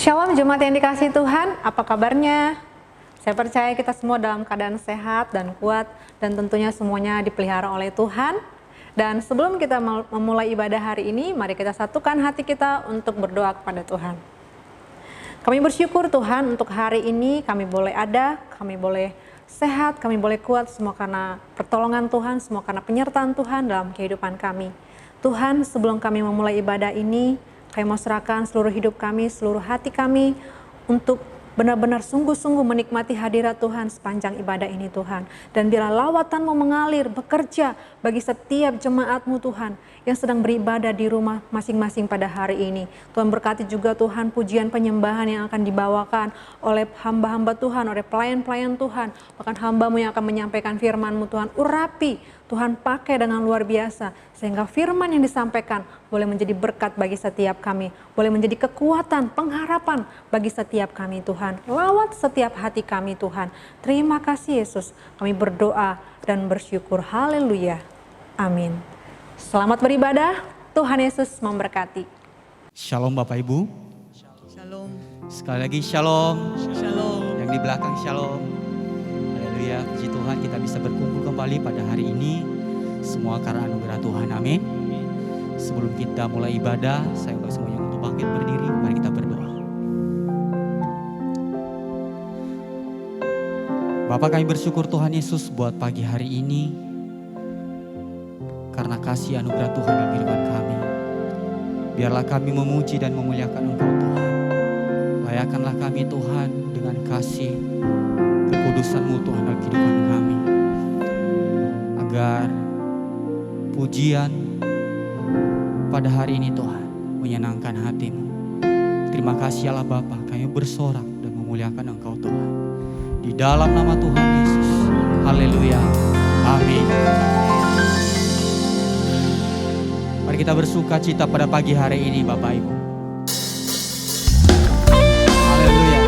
Shalom jemaat yang dikasihi Tuhan, apa kabarnya? Saya percaya kita semua dalam keadaan sehat dan kuat dan tentunya semuanya dipelihara oleh Tuhan. Dan sebelum kita memulai ibadah hari ini, mari kita satukan hati kita untuk berdoa kepada Tuhan. Kami bersyukur Tuhan untuk hari ini kami boleh ada, kami boleh sehat, kami boleh kuat, semua karena pertolongan Tuhan, semua karena penyertaan Tuhan dalam kehidupan kami. Tuhan, sebelum kami memulai ibadah ini, kami mau serahkan seluruh hidup kami, seluruh hati kami untuk benar-benar sungguh-sungguh menikmati hadirat Tuhan sepanjang ibadah ini Tuhan. Dan biarlah lawatan-Mu mengalir, bekerja bagi setiap jemaat-Mu Tuhan yang sedang beribadah di rumah masing-masing pada hari ini. Tuhan berkati juga Tuhan pujian penyembahan yang akan dibawakan oleh hamba-hamba Tuhan, oleh pelayan-pelayan Tuhan. Bahkan hamba-Mu yang akan menyampaikan firman-Mu Tuhan, urapi Tuhan pakai dengan luar biasa, sehingga firman yang disampaikan boleh menjadi berkat bagi setiap kami, boleh menjadi kekuatan, pengharapan bagi setiap kami Tuhan. Lawat setiap hati kami Tuhan. Terima kasih Yesus, kami berdoa dan bersyukur. Haleluya. Amin. Selamat beribadah, Tuhan Yesus memberkati. Shalom Bapak Ibu. Shalom. Sekali lagi shalom. Shalom. Yang di belakang shalom. Haleluya, puji Tuhan kita bisa berkumpul kembali pada hari ini. Semua karena anugerah Tuhan, amin. Sebelum kita mulai ibadah, saya undang semuanya untuk bangkit berdiri. Mari kita berdoa. Bapak, kami bersyukur Tuhan Yesus buat pagi hari ini. Karena kasih anugerah Tuhan dalam kehidupan kami. Biarlah kami memuji dan memuliakan Engkau Tuhan. Layakkanlah kami Tuhan dengan kasih kekudusan-Mu Tuhan dalam kehidupan kami. Agar pujian pada hari ini Tuhan menyenangkan hati-Mu. Terima kasih Allah Bapa, kami bersorak dan memuliakan Engkau Tuhan. Di dalam nama Tuhan Yesus. Haleluya. Amin. Mari kita bersuka cita pada pagi hari ini Bapak Ibu. Haleluya.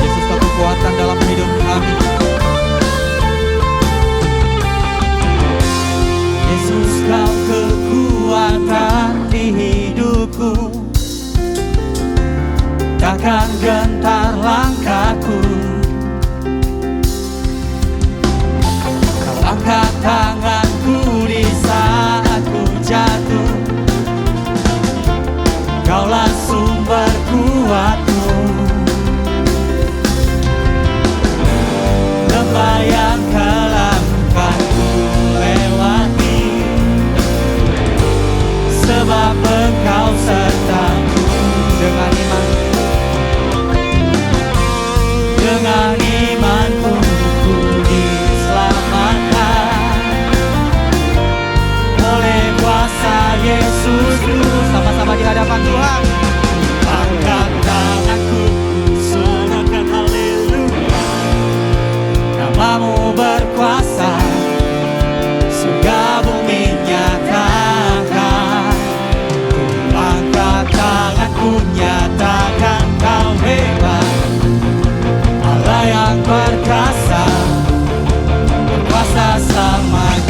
Yesus kekuatan dalam hidup kami. Yesus Kau kekuatan di hidupku. Takkan gentar langkahku. Kau angkat tanganku di saat ku jatuh. Kaulah sumber kuatku. Lembah yang kelam kan ku lewati, sebab Engkau sertaku. Dengan iman, dengan imanku ku diselamatkan oleh kuasa Yesus. Sama-sama di hadapan Tuhan. Angkat tanganku, sorakan haleluya. Nama-Mu berkuasa, surga bumi nyatakan. Ku angkat tanganku, nyatakan Kau hebat. Allah yang perkasa, berkuasa selamanya.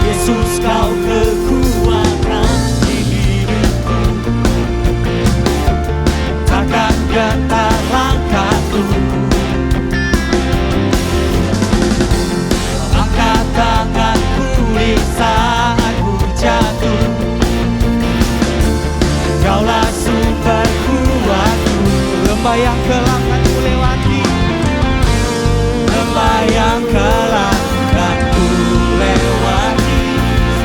Yesus Kau kekuatan di hidupku. Takkan gentar langkahku. Angkat tanganku di saat ku jatuh. Kaulah sumber kuatku. Lembah yang kelam kan ku lewati. Lembah yang kelam kan ku lewati.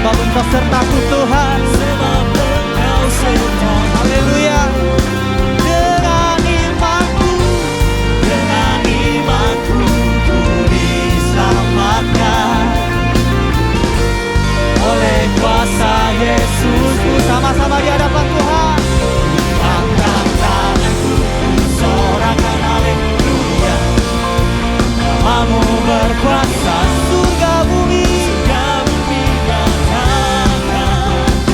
Sebab Engkau sertaku Tuhan. Sebab Engkau sertaku. Haleluya. Dengan imanku ku diselamatkan oleh kuasa Yesus. Sama-sama di hadapan Tuhan. Angkat tanganku, sorakan haleluya. Nama-Mu berkuasa, surga bumi nyatakan.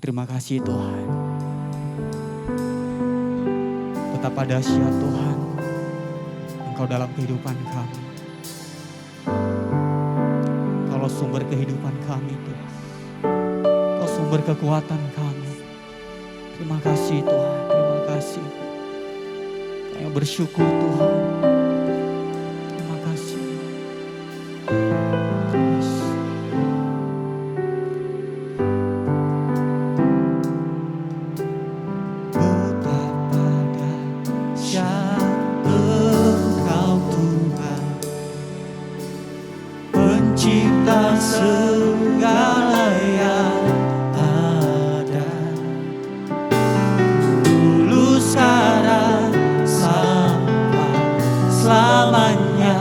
Terima kasih Tuhan. Betapa dahsyat Tuhan Engkau dalam kehidupan kami. Engkau sumber kehidupan kami Tuhan. Engkau sumber kekuatan kami. Terima kasih Tuhan, terima kasih. Kami bersyukur Tuhan. Terima kasih. Yes. Betapa dahsyat Engkau Tuhan, pencipta segala yang ada. Dulu sekarang sampai selamanya,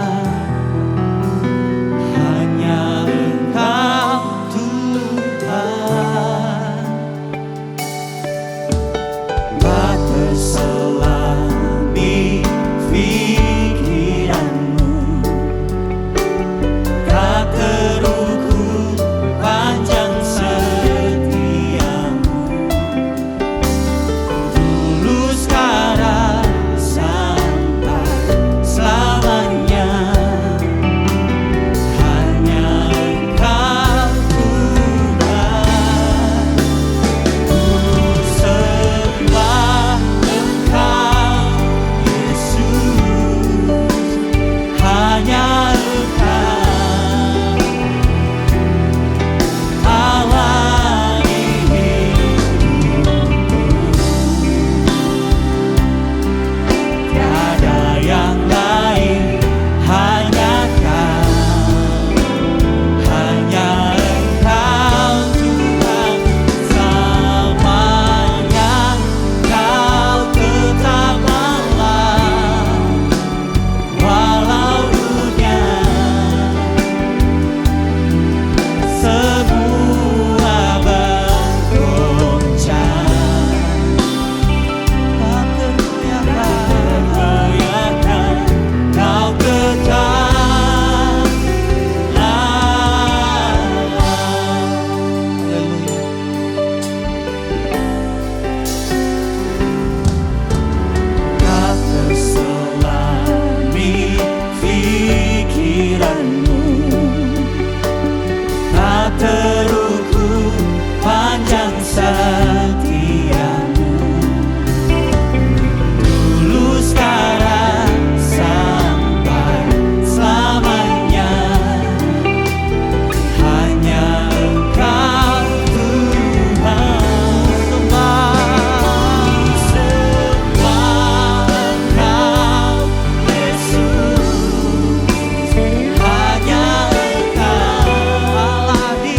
hanya Engkau Tuhan. Tak terselami pikiranmu, tak terukur panjang setiamu. Dulu sekarang sampai selamanya, hanya Engkau Tuhan. Ku sembah Engkau Yesus, hanya Engkau Allah hidupku. Tiada yang lain, hanya Kau, hanya Engkau Tuhan. Selamanya Kau tetap Allah, walau dunia semua bergoncang. Tak tergoyahkan, Kau tetap Allah. Haleluya. Tak terselami pikiranmu, tak terukur panjang setiamu. Dulu sekarang sampai selamanya, hanya Engkau Tuhan. Sembah Engkau Yesus, hanya Engkau Allah di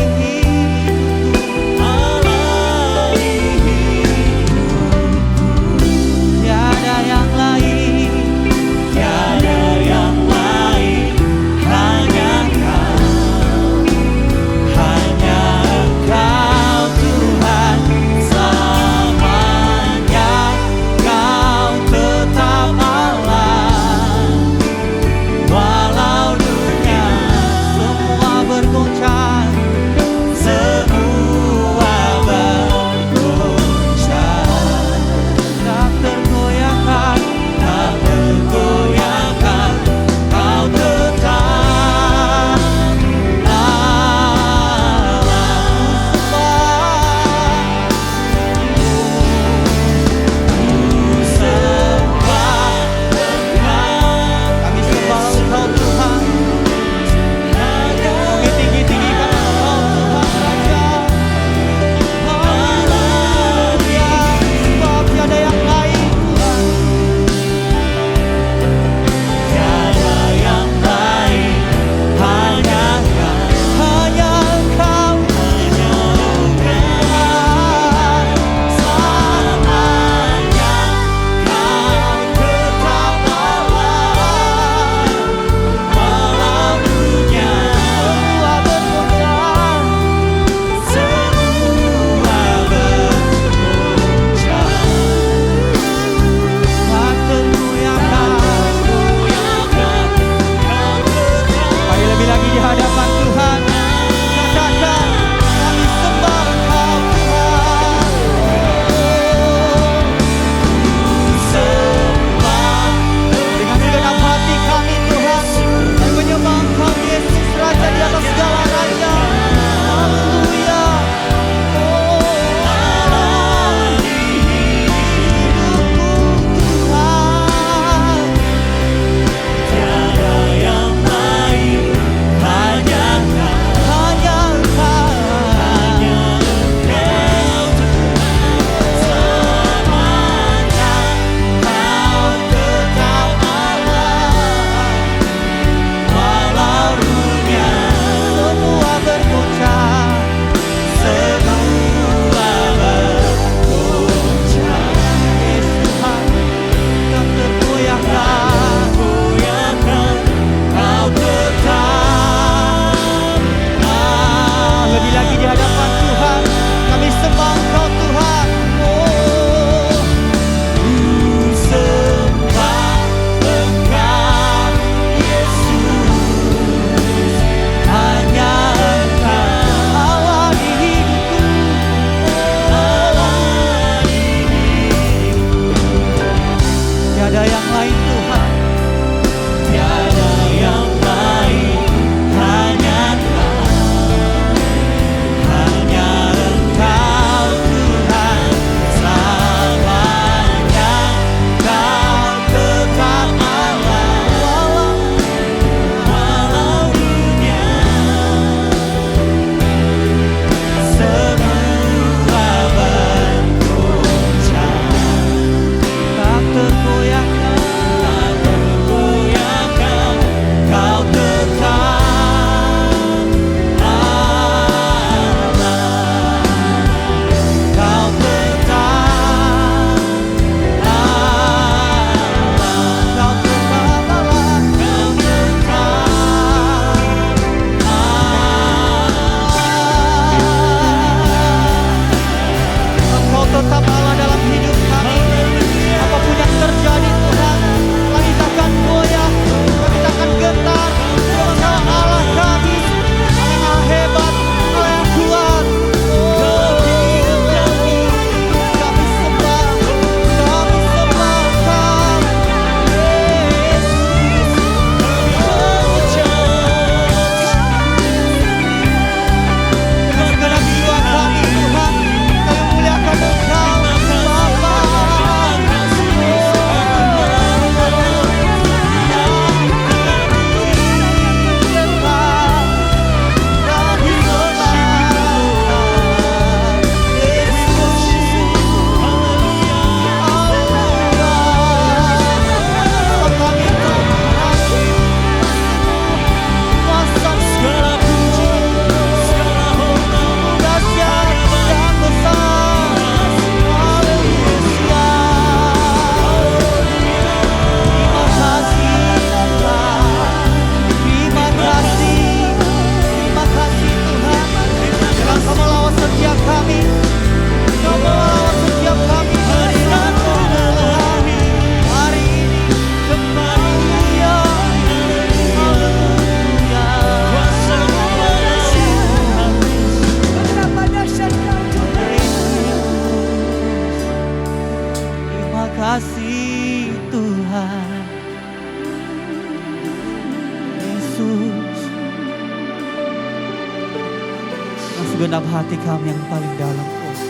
segenap hati kami yang paling dalam, Tuhan.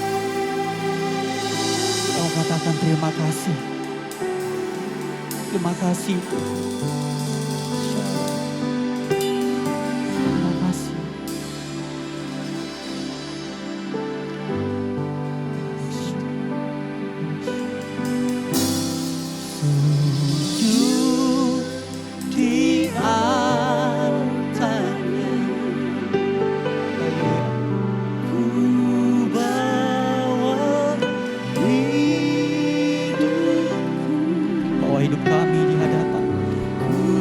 Kau katakan terima kasih. Terima kasih. Terima kasih. Sujud di altarnya, ku bawa hidupku, bawa hidup kami di hadapan. Ku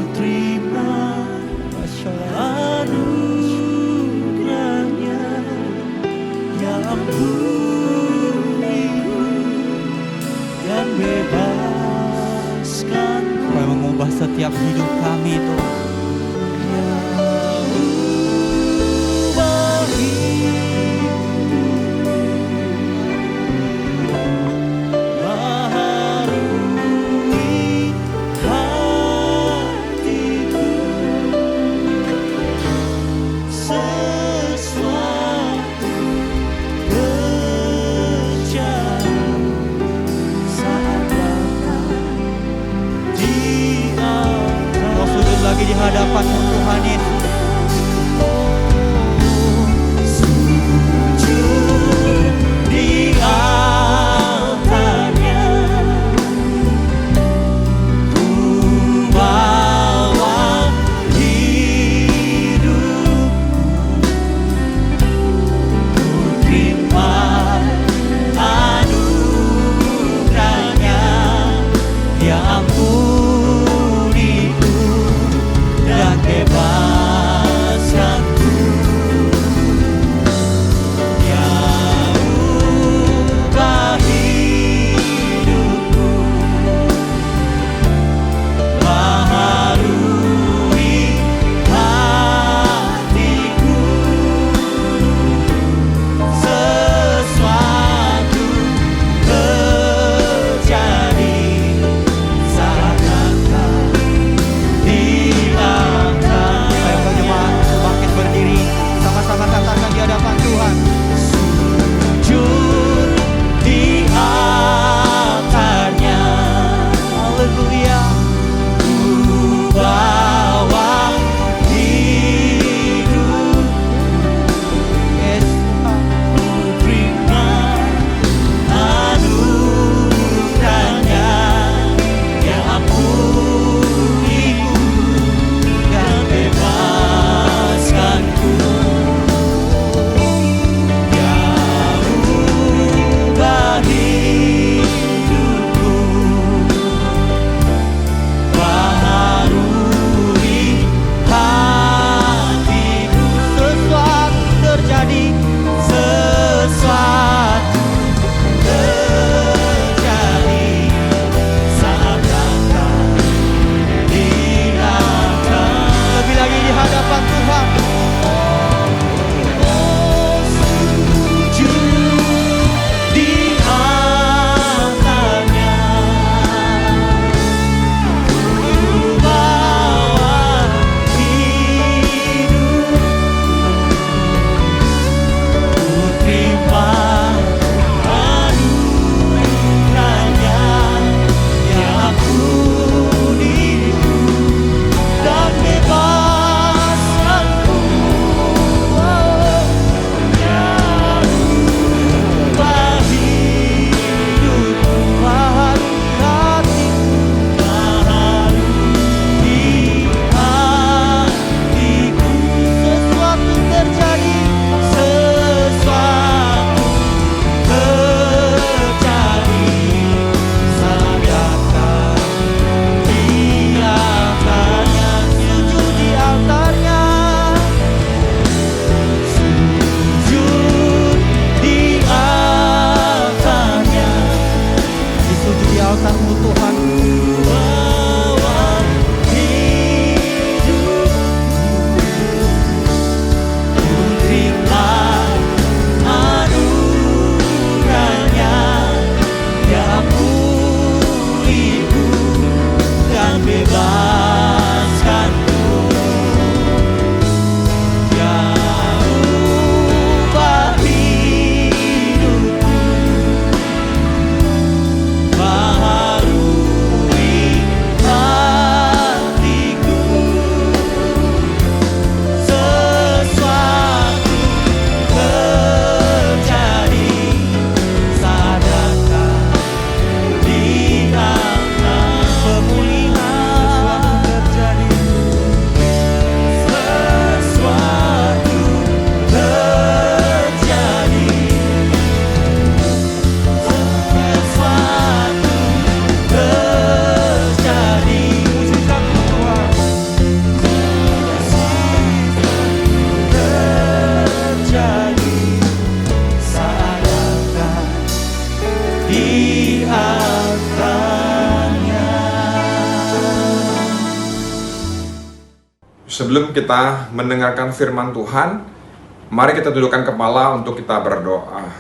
Sebelum kita mendengarkan firman Tuhan, mari kita dudukkan kepala untuk kita berdoa.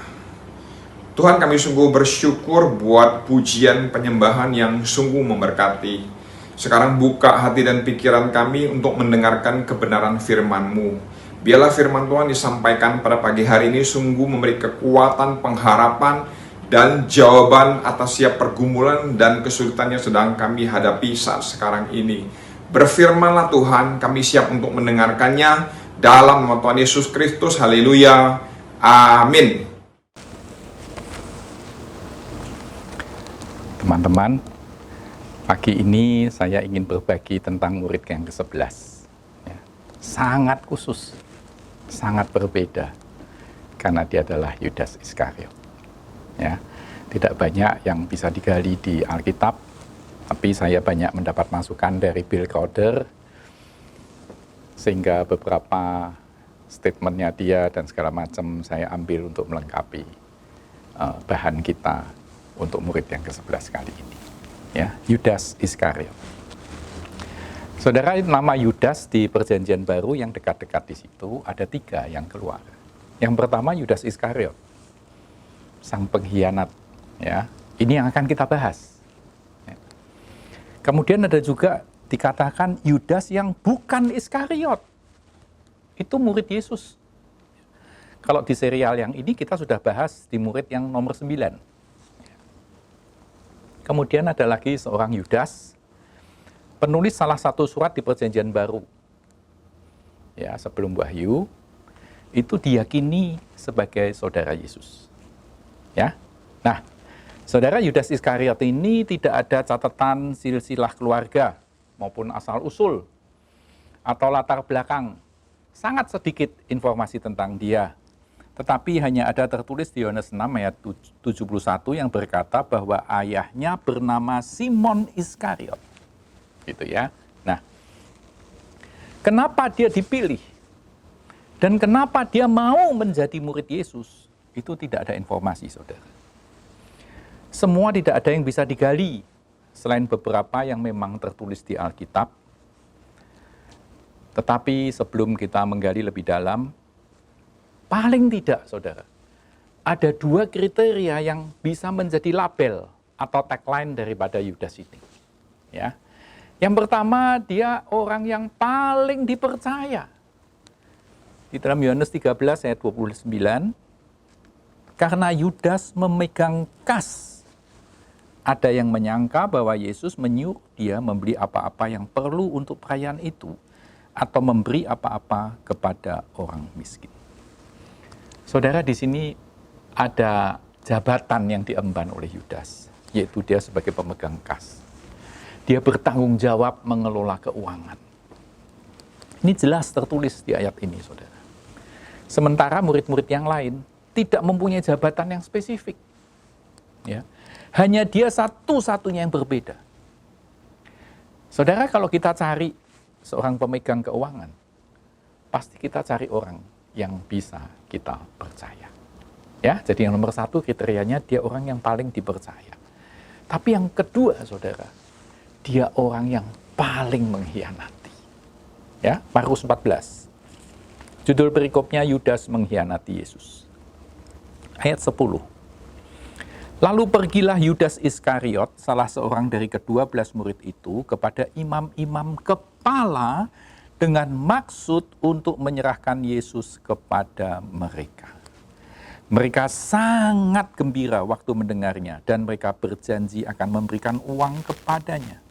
Tuhan, kami sungguh bersyukur buat pujian penyembahan yang sungguh memberkati. Sekarang buka hati dan pikiran kami untuk mendengarkan kebenaran firman-Mu. Biarlah firman Tuhan disampaikan pada pagi hari ini sungguh memberi kekuatan, pengharapan, dan jawaban atas setiap pergumulan dan kesulitan yang sedang kami hadapi saat sekarang ini. Berfirmanlah Tuhan, kami siap untuk mendengarkannya dalam nama Tuhan Yesus Kristus. Haleluya. Amin. Teman-teman, pagi ini saya ingin berbagi tentang murid yang ke-11. Ya, sangat khusus, sangat berbeda, karena dia adalah Yudas Iskariot. Ya, tidak banyak yang bisa digali di Alkitab, tapi saya banyak mendapat masukan dari Bill Crowder, sehingga beberapa statementnya dia dan segala macam saya ambil untuk melengkapi bahan kita untuk murid yang ke-11 kali ini. Ya, Yudas Iskariot. Saudara, nama Yudas di Perjanjian Baru yang dekat-dekat di situ ada 3 yang keluar. Yang pertama Yudas Iskariot, sang pengkhianat. Ya, ini yang akan kita bahas. Ya. Kemudian ada juga dikatakan Yudas yang bukan Iskariot. Itu murid Yesus. Kalau di serial yang ini kita sudah bahas di murid yang nomor 9. Kemudian ada lagi seorang Yudas, penulis salah satu surat di Perjanjian Baru. Ya, sebelum Wahyu, itu diyakini sebagai saudara Yesus. Ya. Nah, saudara, Yudas Iskariot ini tidak ada catatan silsilah keluarga maupun asal-usul atau latar belakang. Sangat sedikit informasi tentang dia. Tetapi hanya ada tertulis di Yohanes 6 ayat 71 yang berkata bahwa ayahnya bernama Simon Iskariot. Gitu ya. Nah, kenapa dia dipilih? Dan kenapa dia mau menjadi murid Yesus? Itu tidak ada informasi, saudara. Semua tidak ada yang bisa digali, selain beberapa yang memang tertulis di Alkitab. Tetapi sebelum kita menggali lebih dalam, paling tidak, saudara, ada 2 kriteria yang bisa menjadi label atau tagline daripada Yudas ini. Ya. Yang pertama, dia orang yang paling dipercaya. Di dalam Yohanes 13 ayat 29, karena Yudas memegang kas, ada yang menyangka bahwa Yesus menyuruh dia membeli apa-apa yang perlu untuk perayaan itu, atau memberi apa-apa kepada orang miskin. Saudara, di sini ada jabatan yang diemban oleh Yudas, yaitu dia sebagai pemegang kas. Dia bertanggung jawab mengelola keuangan. Ini jelas tertulis di ayat ini, saudara. Sementara murid-murid yang lain tidak mempunyai jabatan yang spesifik. Ya. Hanya dia satu-satunya yang berbeda. Saudara, kalau kita cari seorang pemegang keuangan, pasti kita cari orang yang bisa kita percaya. Ya, jadi yang nomor 1 kriterianya dia orang yang paling dipercaya. Tapi yang kedua, saudara, dia orang yang paling mengkhianati. Ya, Markus 14. Judul perikopnya Yudas mengkhianati Yesus. Ayat 10. Lalu pergilah Yudas Iskariot, salah seorang dari ke-12 murid itu, kepada imam-imam kepala dengan maksud untuk menyerahkan Yesus kepada mereka. Mereka sangat gembira waktu mendengarnya dan mereka berjanji akan memberikan uang kepadanya.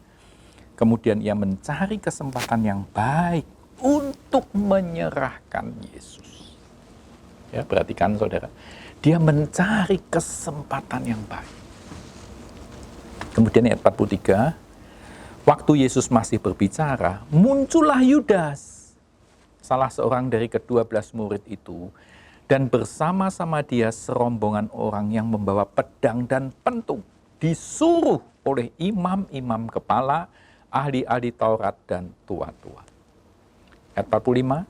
Kemudian ia mencari kesempatan yang baik untuk menyerahkan Yesus. Ya, perhatikan, saudara. Dia mencari kesempatan yang baik. Kemudian ayat 43, waktu Yesus masih berbicara, muncullah Yudas, salah seorang dari ke-12 murid itu, dan bersama-sama dia serombongan orang yang membawa pedang dan pentung, disuruh oleh imam-imam kepala, ahli-ahli Taurat dan tua-tua. Ayat 45,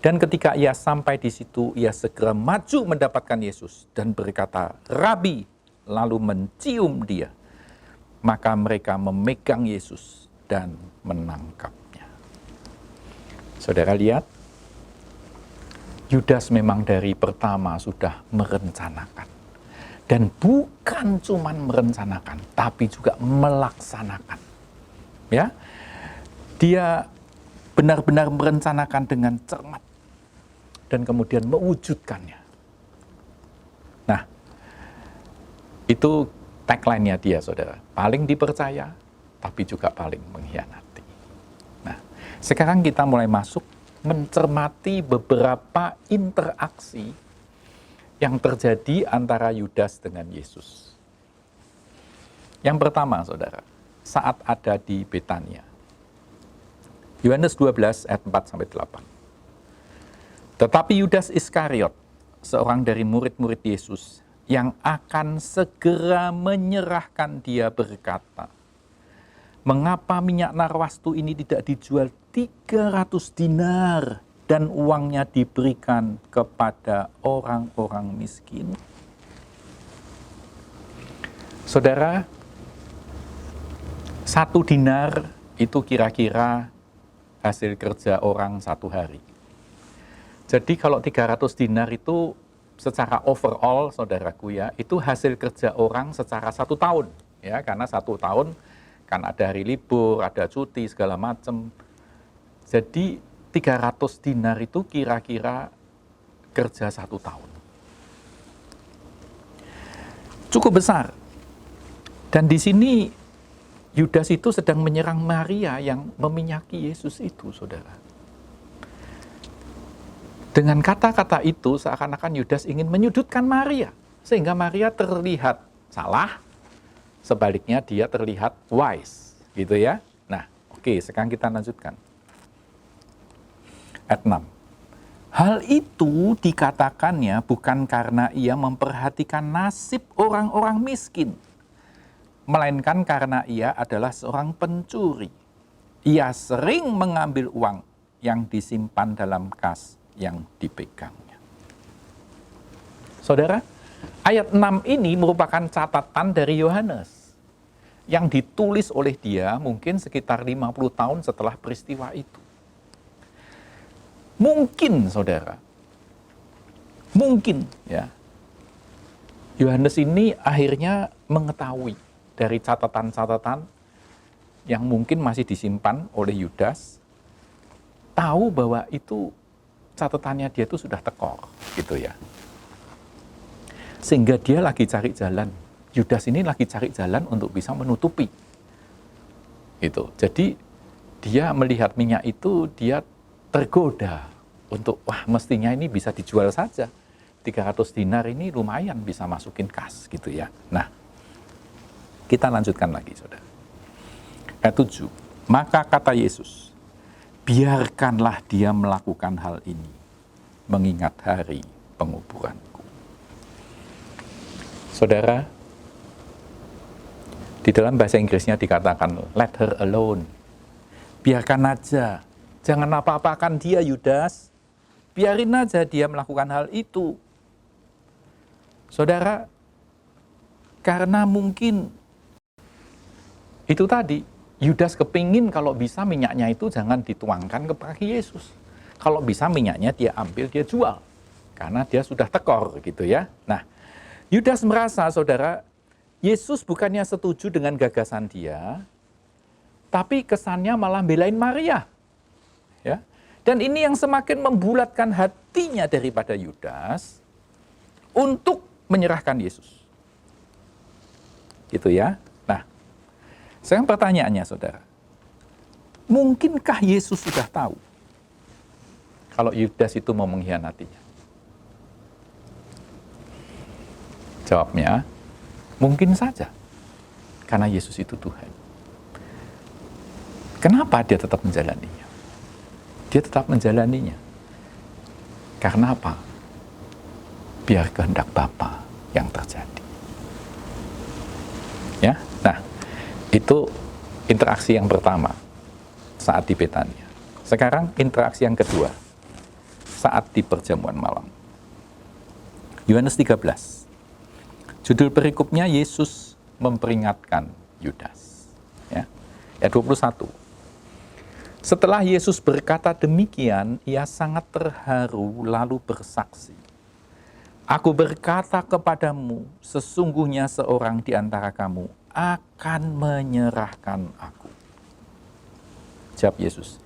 dan ketika ia sampai di situ, ia segera maju mendapatkan Yesus dan berkata, Rabi, lalu mencium dia. Maka mereka memegang Yesus dan menangkapnya. Saudara lihat, Yudas memang dari pertama sudah merencanakan. Dan bukan cuma merencanakan, tapi juga melaksanakan. Ya, dia benar-benar merencanakan dengan cermat dan kemudian mewujudkannya. Nah, itu tagline-nya dia, saudara. Paling dipercaya, tapi juga paling mengkhianati. Nah, sekarang kita mulai masuk mencermati beberapa interaksi yang terjadi antara Yudas dengan Yesus. Yang pertama, saudara, saat ada di Betania. Yohanes 12 ayat 4-8. Tetapi Yudas Iskariot, seorang dari murid-murid Yesus, yang akan segera menyerahkan dia berkata, mengapa minyak narwastu ini tidak dijual 300 dinar dan uangnya diberikan kepada orang-orang miskin? Saudara, 1 dinar itu kira-kira hasil kerja orang 1 hari. Jadi kalau 300 dinar itu secara overall, saudaraku ya, itu hasil kerja orang secara 1 tahun. Ya, karena 1 tahun kan ada hari libur, ada cuti, segala macam. Jadi 300 dinar itu kira-kira kerja 1 tahun. Cukup besar. Dan di sini Yudas itu sedang menyerang Maria yang meminyaki Yesus itu, saudara. Dengan kata-kata itu seakan-akan Yudas ingin menyudutkan Maria. Sehingga Maria terlihat salah, sebaliknya dia terlihat wise. Gitu ya. Nah, oke, sekarang kita lanjutkan. Ayat 6. Hal itu dikatakannya bukan karena ia memperhatikan nasib orang-orang miskin, melainkan karena ia adalah seorang pencuri. Ia sering mengambil uang yang disimpan dalam kas yang dipegangnya. Saudara, ayat 6 ini merupakan catatan dari Yohanes yang ditulis oleh dia mungkin sekitar 50 tahun setelah peristiwa itu. Mungkin, saudara, mungkin ya, Yohanes ini akhirnya mengetahui dari catatan-catatan yang mungkin masih disimpan oleh Yudas, tahu bahwa itu catatannya dia itu sudah tekor, gitu ya. Sehingga dia lagi cari jalan. Yudas ini lagi cari jalan untuk bisa menutupi. Gitu. Jadi dia melihat minyak itu, dia tergoda untuk, wah mestinya ini bisa dijual saja. 300 dinar ini lumayan bisa masukin kas, gitu ya. Nah, kita lanjutkan lagi, saudara. Ayat 7. Maka kata Yesus, biarkanlah dia melakukan hal ini, mengingat hari penguburanku. Saudara, di dalam bahasa Inggrisnya dikatakan, let her alone. Biarkan aja, jangan apa-apakan dia, Yudas. Biarin aja dia melakukan hal itu. Saudara, karena mungkin itu tadi, Yudas kepingin kalau bisa minyaknya itu jangan dituangkan ke kaki Yesus. Kalau bisa minyaknya dia ambil, dia jual. Karena dia sudah tekor gitu ya. Nah, Yudas merasa, saudara, Yesus bukannya setuju dengan gagasan dia, tapi kesannya malah belain Maria. Ya. Dan ini yang semakin membulatkan hatinya daripada Yudas untuk menyerahkan Yesus. Gitu ya. Sekarang pertanyaannya, saudara, mungkinkah Yesus sudah tahu kalau Yudas itu mau mengkhianatinya? Jawabnya, mungkin saja, karena Yesus itu Tuhan. Kenapa dia tetap menjalaninya? Dia tetap menjalaninya. Karena apa? Biar kehendak Bapa yang terjadi. Ya, nah, itu interaksi yang pertama saat di Betania. Sekarang interaksi yang kedua saat di perjamuan malam. Yohanes 13. Judul perikopnya Yesus memperingatkan Yudas. Ya. Ayat 21. Setelah Yesus berkata demikian, ia sangat terharu lalu bersaksi, "Aku berkata kepadamu, sesungguhnya seorang di antara kamu akan menyerahkan aku." Jawab Yesus,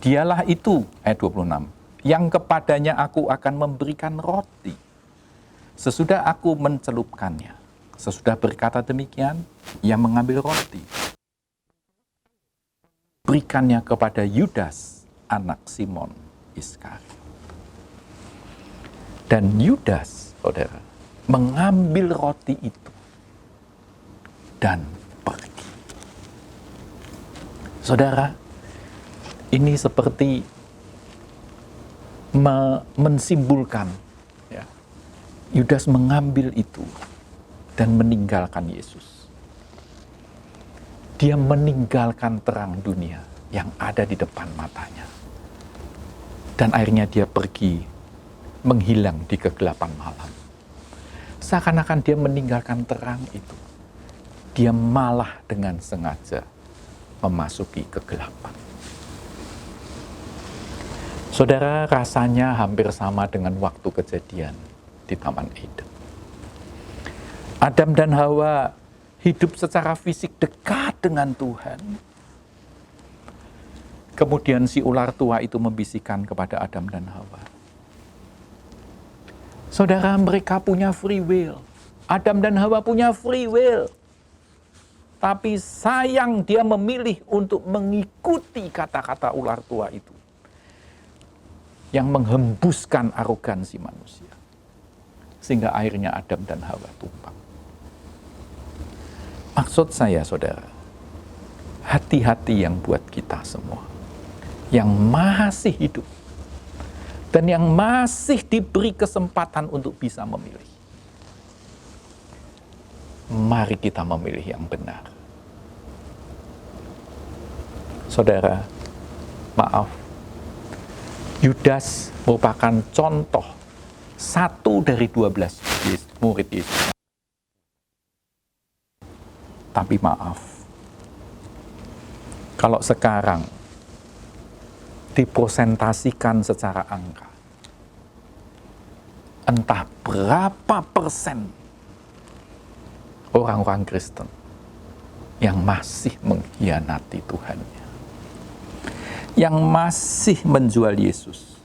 "Dialah itu," ayat 26, "yang kepadanya aku akan memberikan roti sesudah aku mencelupkannya." Sesudah berkata demikian, ia mengambil roti, berikannya kepada Yudas, anak Simon Iskariot. Dan Yudas, saudara, mengambil roti itu dan pergi. Saudara, ini seperti mensimbolkan, ya, Yudas mengambil itu dan meninggalkan Yesus. Dia meninggalkan terang dunia yang ada di depan matanya. Dan akhirnya dia pergi menghilang di kegelapan malam. Seakan-akan dia meninggalkan terang itu. Dia malah dengan sengaja memasuki kegelapan. Saudara, rasanya hampir sama dengan waktu kejadian di Taman Eden. Adam dan Hawa hidup secara fisik dekat dengan Tuhan. Kemudian si ular tua itu membisikkan kepada Adam dan Hawa. Saudara, mereka punya free will. Adam dan Hawa punya free will. Tapi sayang dia memilih untuk mengikuti kata-kata ular tua itu, yang menghembuskan arogansi manusia. Sehingga akhirnya Adam dan Hawa tumbang. Maksud saya, saudara, hati-hati yang buat kita semua, yang masih hidup, dan yang masih diberi kesempatan untuk bisa memilih. Mari kita memilih yang benar. Saudara, maaf, Yudas merupakan contoh satu dari 12 murid Yesus. Tapi maaf, kalau sekarang dipresentasikan secara angka, entah berapa persen orang-orang Kristen yang masih mengkhianati Tuhannya, yang masih menjual Yesus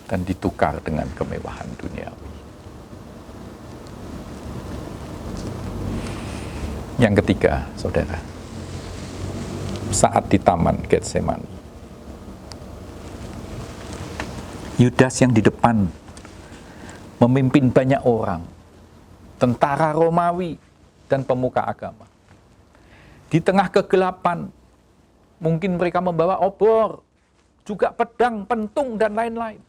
dan ditukar dengan kemewahan duniawi. Yang ketiga, saudara, saat di Taman Getsemani, Yudas yang di depan memimpin banyak orang, tentara Romawi dan pemuka agama. Di tengah kegelapan, mungkin mereka membawa obor, juga pedang, pentung, dan lain-lain.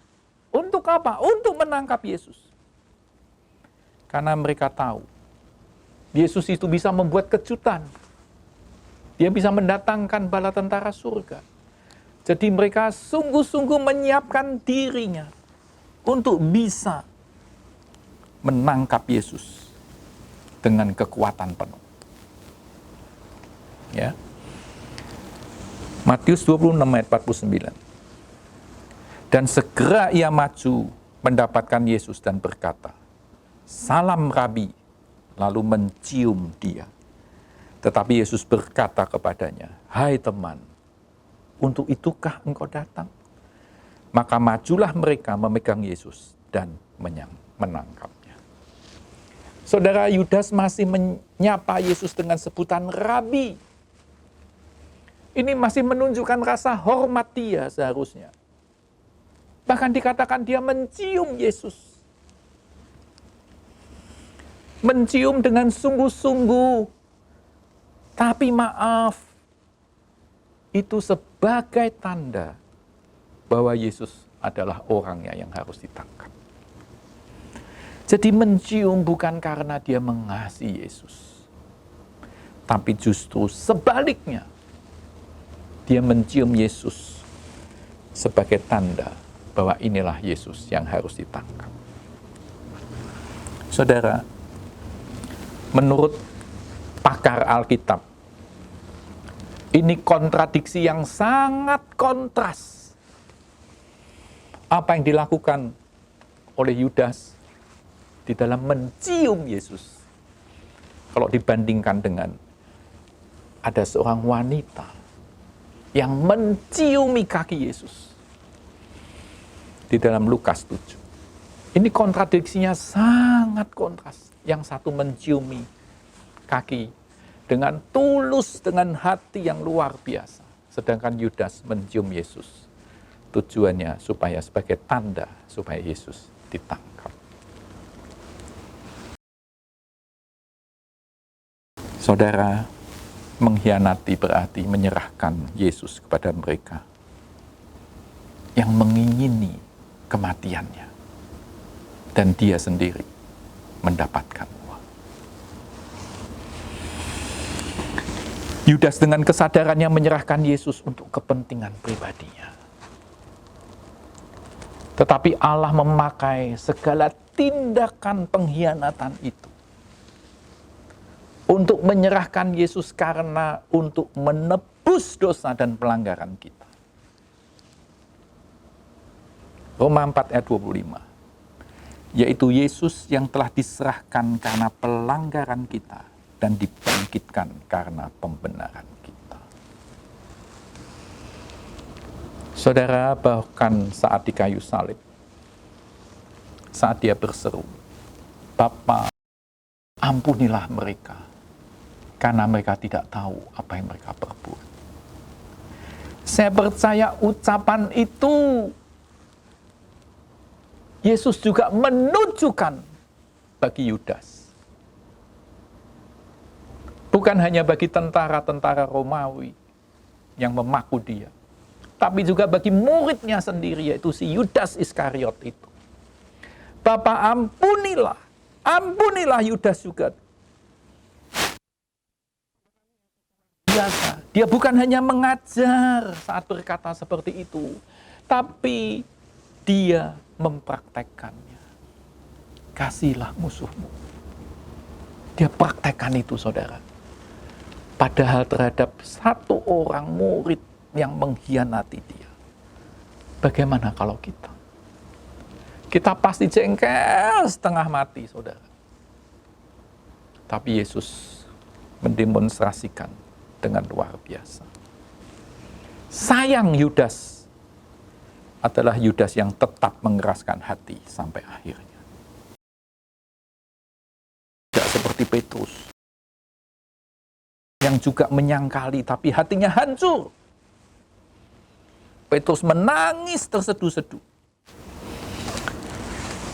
Untuk apa? Untuk menangkap Yesus. Karena mereka tahu, Yesus itu bisa membuat kejutan. Dia bisa mendatangkan bala tentara surga. Jadi mereka sungguh-sungguh menyiapkan dirinya untuk bisa menangkap Yesus dengan kekuatan penuh. Ya. Matius 26 ayat 49. Dan segera ia maju mendapatkan Yesus dan berkata, "Salam Rabi," lalu mencium dia. Tetapi Yesus berkata kepadanya, "Hai teman, untuk itukah engkau datang?" Maka majulah mereka memegang Yesus dan menangkapnya. Saudara, Yudas masih menyapa Yesus dengan sebutan Rabi. Ini masih menunjukkan rasa hormat dia seharusnya. Bahkan dikatakan dia mencium Yesus. Mencium dengan sungguh-sungguh. Tapi maaf, itu sebagai tanda bahwa Yesus adalah orangnya yang harus ditangkap. Jadi mencium bukan karena dia mengasihi Yesus, tapi justru sebaliknya. Dia mencium Yesus sebagai tanda bahwa inilah Yesus yang harus ditangkap. Saudara, menurut pakar Alkitab, Ini kontradiksi yang sangat kontras. Apa yang dilakukan oleh Yudas di dalam mencium Yesus. Kalau dibandingkan dengan ada seorang wanita yang menciumi kaki Yesus di dalam Lukas 7. Ini kontradiksinya sangat kontras. Yang satu menciumi kaki dengan tulus, dengan hati yang luar biasa. Sedangkan Yudas mencium Yesus. Tujuannya supaya sebagai tanda supaya Yesus ditangkap. Saudara, mengkhianati berarti menyerahkan Yesus kepada mereka yang mengingini kematiannya. Dan dia sendiri mendapatkan uang. Yudas dengan kesadarannya menyerahkan Yesus untuk kepentingan pribadinya. Tetapi Allah memakai segala tindakan pengkhianatan itu untuk menyerahkan Yesus karena untuk menebus dosa dan pelanggaran kita. Roma 4 ayat 25. Yaitu Yesus yang telah diserahkan karena pelanggaran kita dan dibangkitkan karena pembenaran kita. Saudara, bahkan saat di kayu salib, saat dia berseru, "Bapa, ampunilah mereka, karena mereka tidak tahu apa yang mereka perbuat." Saya percaya ucapan itu Yesus juga menunjukkan bagi Yudas. Bukan hanya bagi tentara-tentara Romawi yang memaku dia, tapi juga bagi muridnya sendiri, yaitu si Yudas Iskariot itu. Bapa, ampunilah Yudas juga. Biasa, dia bukan hanya mengajar saat berkata seperti itu, tapi dia mempraktekkannya. Kasihilah musuhmu. Dia praktekkan itu, saudara. Padahal terhadap satu orang murid yang mengkhianati dia. Bagaimana kalau kita? Kita pasti jengkel setengah mati, saudara. Tapi Yesus mendemonstrasikan dengan luar biasa. Sayang Yudas adalah Yudas yang tetap mengeraskan hati sampai akhirnya. Tidak seperti Petrus yang juga menyangkali tapi hatinya hancur. Petrus menangis terseduh-seduh.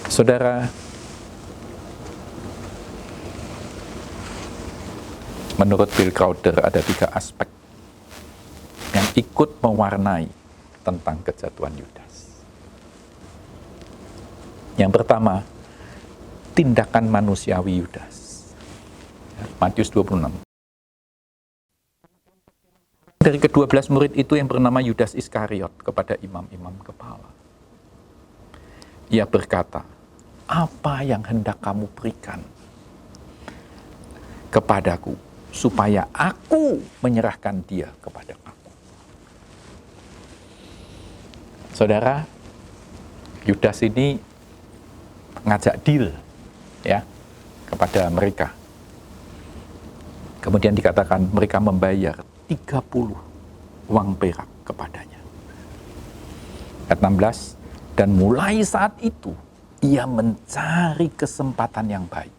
Saudara, menurut Bill Crowder ada 3 aspek yang ikut mewarnai tentang kejatuhan Yudas. Yang pertama, tindakan manusiawi Yudas. Matius 26. Dari ke-12 murid itu yang bernama Yudas Iskariot kepada imam-imam kepala. Ia berkata, "Apa yang hendak kamu berikan kepadaku supaya aku menyerahkan dia kepada kamu?" Saudara, Yudas ini ngajak deal ya kepada mereka. Kemudian dikatakan mereka membayar 30 uang perak kepadanya. Ayat 16, dan mulai saat itu ia mencari kesempatan yang baik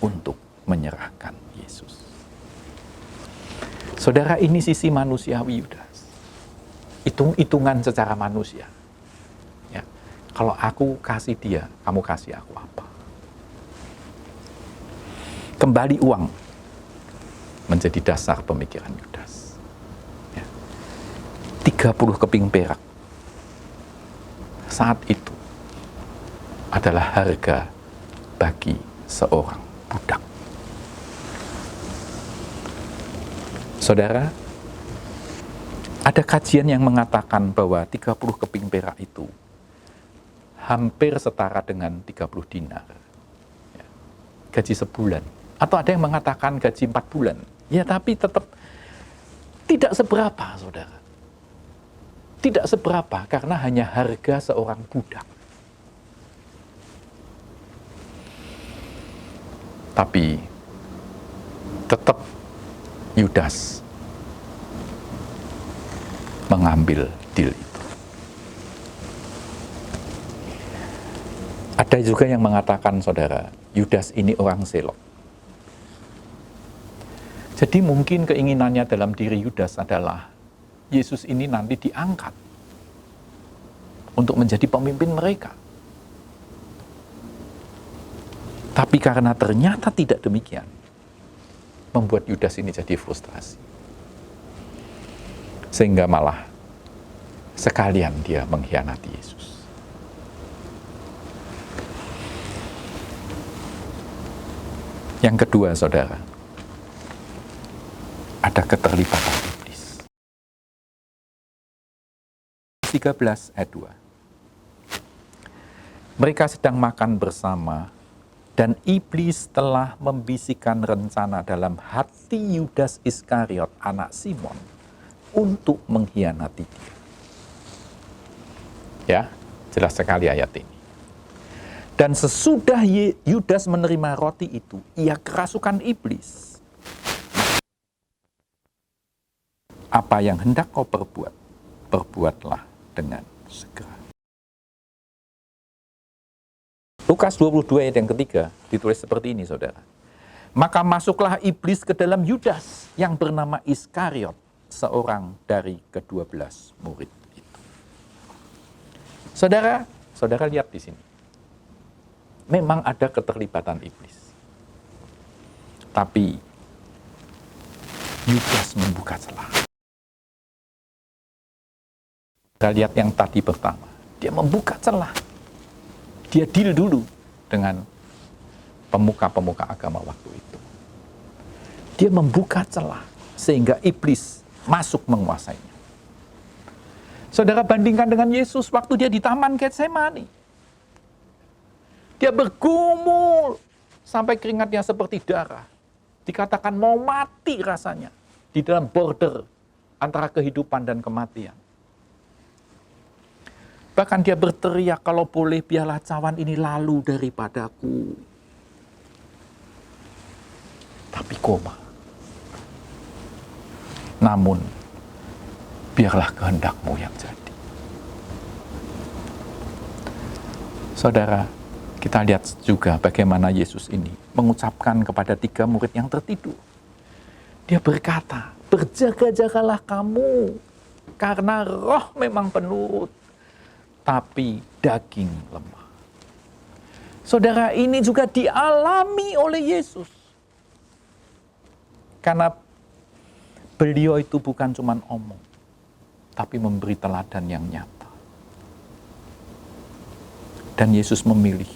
untuk menyerahkan Yesus. Saudara, ini sisi manusiawi Yudas. Hitung-hitungan secara manusia. Ya. Kalau aku kasih dia, kamu kasih aku apa? Kembali uang menjadi dasar pemikiran Yudas. Ya. 30 keping perak saat itu adalah harga bagi seorang budak. Saudara, ada kajian yang mengatakan bahwa 30 keping perak itu hampir setara dengan 30 dinar. Ya. Gaji sebulan. Atau ada yang mengatakan gaji 4 bulan. Ya, tapi tetap Tidak seberapa, saudara. Tidak seberapa, karena hanya harga seorang budak. Tapi tetap Yudas mengambil deal itu. Ada juga yang mengatakan, saudara, Yudas ini orang selok. Jadi mungkin keinginannya dalam diri Yudas adalah Yesus ini nanti diangkat untuk menjadi pemimpin mereka. Tapi karena ternyata tidak demikian, membuat Yudas ini jadi frustrasi. Sehingga malah sekalian dia mengkhianati Yesus. Yang kedua, saudara, ada keterlibatan iblis. 13 ayat 2. Mereka sedang makan bersama, dan iblis telah membisikkan rencana dalam hati Yudas Iskariot, anak Simon, untuk mengkhianati dia. Ya, jelas sekali ayat ini. Dan sesudah Yudas menerima roti itu, ia kerasukan iblis. Apa yang hendak kau perbuat, perbuatlah dengan segera. Lukas 22 ayat yang ketiga ditulis seperti ini, saudara. Maka masuklah iblis ke dalam Yudas yang bernama Iskariot, seorang dari ke-12 murid itu. Saudara lihat di sini. Memang ada keterlibatan iblis. Tapi Yudas membuka celah. Kita lihat yang tadi pertama, dia membuka celah. Dia deal dulu dengan pemuka-pemuka agama waktu itu. Dia membuka celah sehingga iblis masuk menguasainya. Saudara, bandingkan dengan Yesus waktu dia di Taman Getsemani. Dia bergumul sampai keringatnya seperti darah. Dikatakan mau mati rasanya di dalam border antara kehidupan dan kematian. Bahkan dia berteriak, kalau boleh biarlah cawan ini lalu daripadaku. Tapi koma. Namun, biarlah kehendakmu yang jadi. Saudara, kita lihat juga bagaimana Yesus ini mengucapkan kepada 3 murid yang tertidur. Dia berkata, berjaga-jagalah kamu, karena roh memang penurut, tapi daging lemah. Saudara, ini juga dialami oleh Yesus. Karena beliau itu bukan cuma omong, tapi memberi teladan yang nyata. Dan Yesus memilih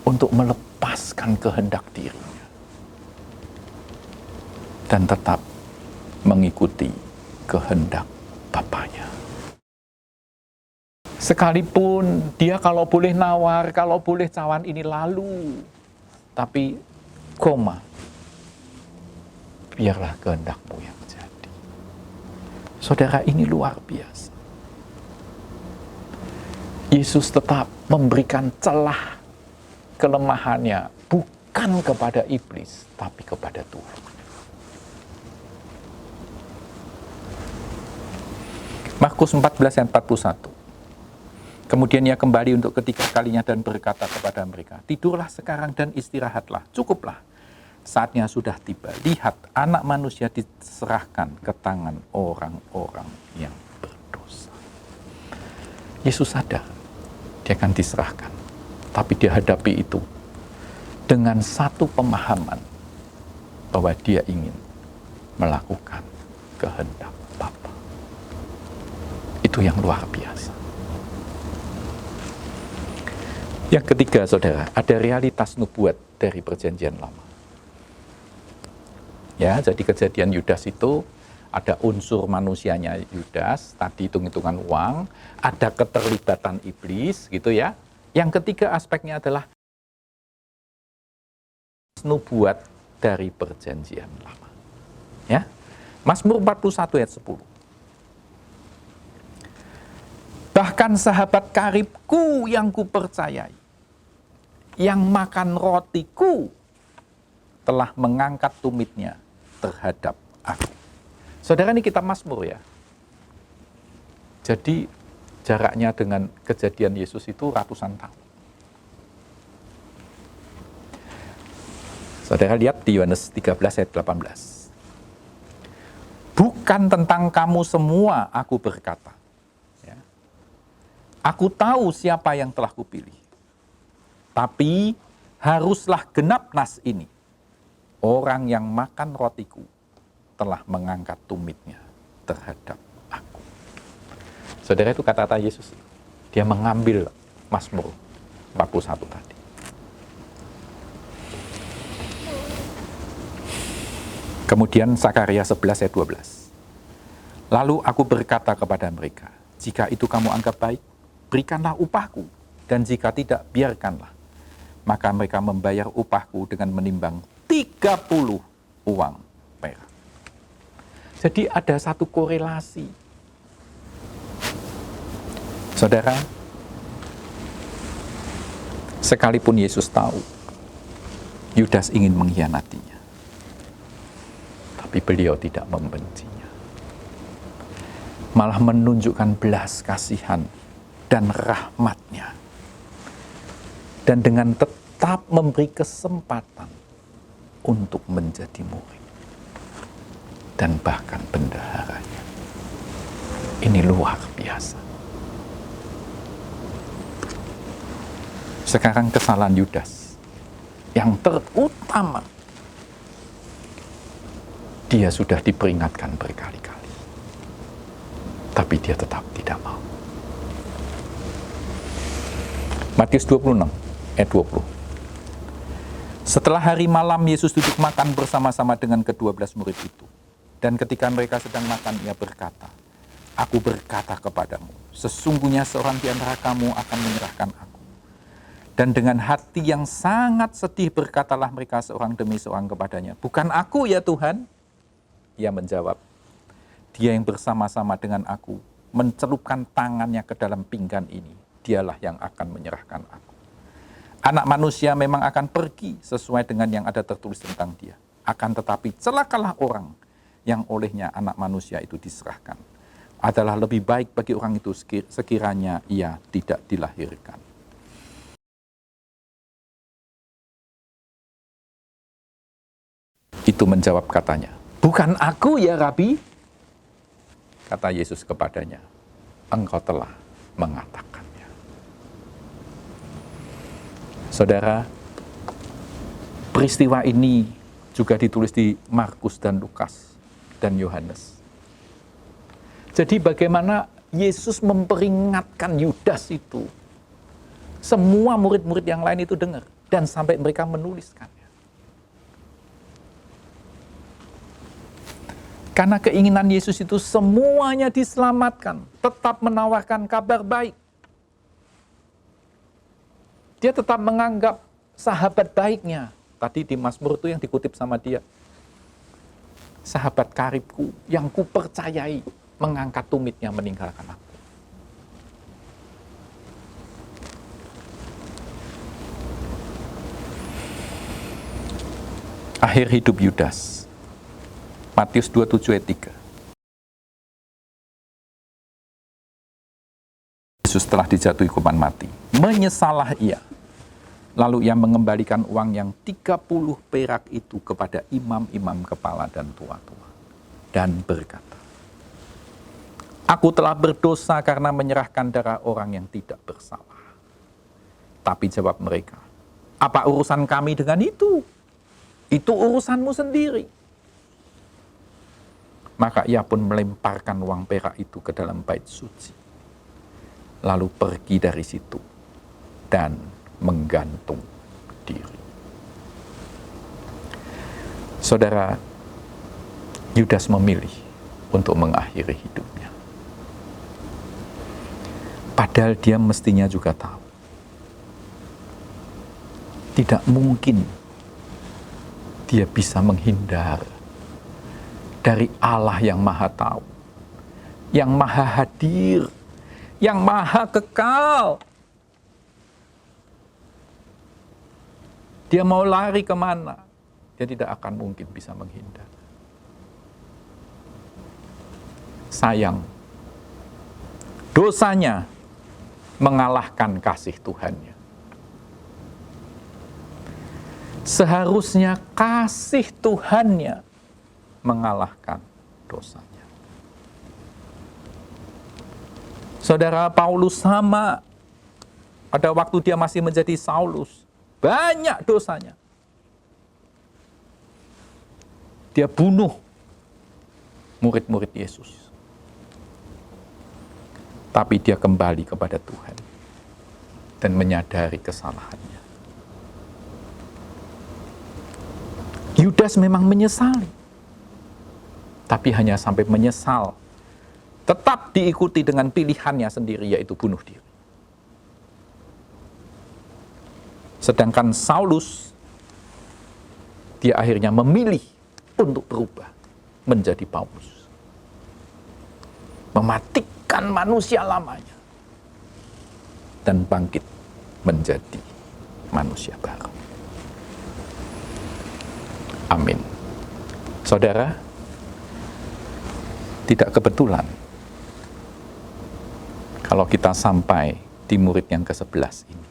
untuk melepaskan kehendak dirinya dan tetap mengikuti kehendak Bapaknya. Sekalipun dia kalau boleh nawar, kalau boleh cawan ini lalu, tapi koma, biarlah kehendakmu yang jadi. Saudara, ini luar biasa. Yesus tetap memberikan celah kelemahannya bukan kepada iblis, tapi kepada Tuhan. Markus 14 ayat 41. Kemudian ia kembali untuk ketiga kalinya dan berkata kepada mereka, tidurlah sekarang dan istirahatlah, cukuplah. Saatnya sudah tiba. Lihat, anak manusia diserahkan ke tangan orang-orang yang berdosa. Yesus sadar, dia akan diserahkan. Tapi dia hadapi itu dengan satu pemahaman bahwa dia ingin melakukan kehendak Bapa. Itu yang luar biasa. Yang ketiga, saudara, ada realitas nubuat dari perjanjian lama. Ya, jadi kejadian Yudas itu ada unsur manusianya Yudas, tadi hitung-hitungan uang, ada keterlibatan iblis, gitu ya. Yang ketiga aspeknya adalah nubuat dari perjanjian lama. Ya, Mazmur 41 ayat 10. Bahkan sahabat karibku yang kupercayai, yang makan rotiku, telah mengangkat tumitnya terhadap aku. Saudara, ini kitab Mazmur ya. Jadi jaraknya dengan kejadian Yesus itu ratusan tahun. Saudara lihat di Yohanes 13 ayat 18. Bukan tentang kamu semua aku berkata. Ya. Aku tahu siapa yang telah kupilih. Tapi haruslah genap nas ini. Orang yang makan rotiku telah mengangkat tumitnya terhadap aku. Saudara, itu kata-kata Yesus. Dia mengambil Mazmur 41 tadi. Kemudian Sakaria 11 ayat 12. Lalu aku berkata kepada mereka, jika itu kamu anggap baik, berikanlah upahku. Dan jika tidak, biarkanlah. Maka mereka membayar upahku dengan menimbang 30 uang perak. Jadi ada satu korelasi. Saudara, sekalipun Yesus tahu Yudas ingin mengkhianatinya, tapi beliau tidak membencinya. Malah menunjukkan belas kasihan dan rahmatnya. Dan dengan tetap memberi kesempatan untuk menjadi murid. Dan bahkan bendaharanya. Ini luar biasa. Sekarang kesalahan Yudas yang terutama, dia sudah diperingatkan berkali-kali, tapi dia tetap tidak mau. Matius 26 ayat 20. Setelah hari malam Yesus duduk makan bersama-sama dengan ke-12 murid itu. Dan ketika mereka sedang makan, ia berkata, aku berkata kepadamu, sesungguhnya seorang di antara kamu akan menyerahkan aku. Dan dengan hati yang sangat sedih berkatalah mereka seorang demi seorang kepadanya, bukan aku ya Tuhan? Ia menjawab, dia yang bersama-sama dengan aku mencelupkan tangannya ke dalam pinggan ini, dialah yang akan menyerahkan aku. Anak manusia memang akan pergi sesuai dengan yang ada tertulis tentang dia. Akan tetapi celakalah orang yang olehnya anak manusia itu diserahkan. Adalah lebih baik bagi orang itu sekiranya ia tidak dilahirkan. Itu menjawab katanya, bukan aku ya Rabi? Kata Yesus kepadanya, engkau telah mengatakannya. Saudara, peristiwa ini juga ditulis di Markus dan Lukas dan Yohanes. Jadi bagaimana Yesus memperingatkan Yudas itu. Semua murid-murid yang lain itu dengar dan sampai mereka menuliskannya. Karena keinginan Yesus itu semuanya diselamatkan, tetap menawarkan kabar baik. Dia tetap menganggap sahabat baiknya. Tadi di Mazmur itu yang dikutip sama dia. Sahabat karibku yang kupercayai mengangkat tumitnya meninggalkan aku. Akhir hidup Yudas. Matius 27 ayat 3. Yesus telah dijatuhi hukuman mati. Menyesalah ia. Lalu ia mengembalikan uang yang 30 perak itu kepada imam-imam kepala dan tua-tua. Dan berkata, aku telah berdosa karena menyerahkan darah orang yang tidak bersalah. Tapi jawab mereka, apa urusan kami dengan itu? Itu urusanmu sendiri. Maka ia pun melemparkan uang perak itu ke dalam bait suci. Lalu pergi dari situ dan menggantung diri. Saudara, Yudas memilih untuk mengakhiri hidupnya. Padahal dia mestinya juga tahu. Tidak mungkin dia bisa menghindar dari Allah yang maha tahu, yang maha hadir, yang maha kekal. Dia mau lari kemana, dia tidak akan mungkin bisa menghindar. Sayang, dosanya mengalahkan kasih Tuhannya. Seharusnya kasih Tuhannya mengalahkan dosanya. Saudara, Paulus sama. Pada waktu dia masih menjadi Saulus, banyak dosanya. Dia bunuh murid-murid Yesus. Tapi dia kembali kepada Tuhan dan menyadari kesalahannya. Yudas memang menyesali, tapi hanya sampai menyesal. Tetap diikuti dengan pilihannya sendiri, yaitu bunuh diri. Sedangkan Saulus, dia akhirnya memilih untuk berubah menjadi Paulus. Mematikan manusia lamanya dan bangkit menjadi manusia baru. Amin. Saudara, tidak kebetulan kalau kita sampai di murid yang ke-11 ini.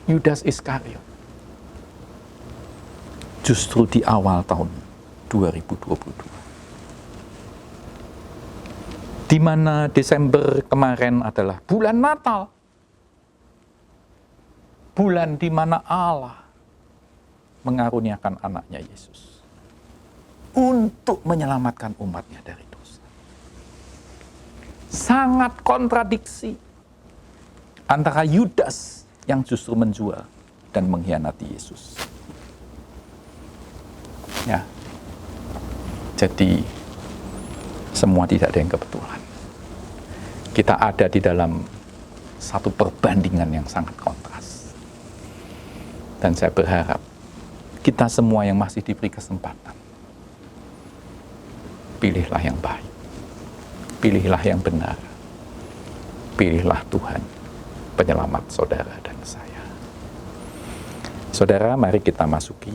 Yudas Iskariot justru di awal tahun 2022, di mana Desember kemarin adalah bulan Natal, bulan di mana Allah mengaruniakan anaknya Yesus untuk menyelamatkan umatnya dari dosa. Sangat kontradiksi antara Yudas yang justru menjual dan mengkhianati Yesus. Ya, jadi semua tidak ada yang kebetulan. Kita ada di dalam satu perbandingan yang sangat kontras. Dan saya berharap kita semua yang masih diberi kesempatan, pilihlah yang baik, pilihlah yang benar, pilihlah Tuhan, penyelamat saudara dan saya. Saudara, mari kita masuki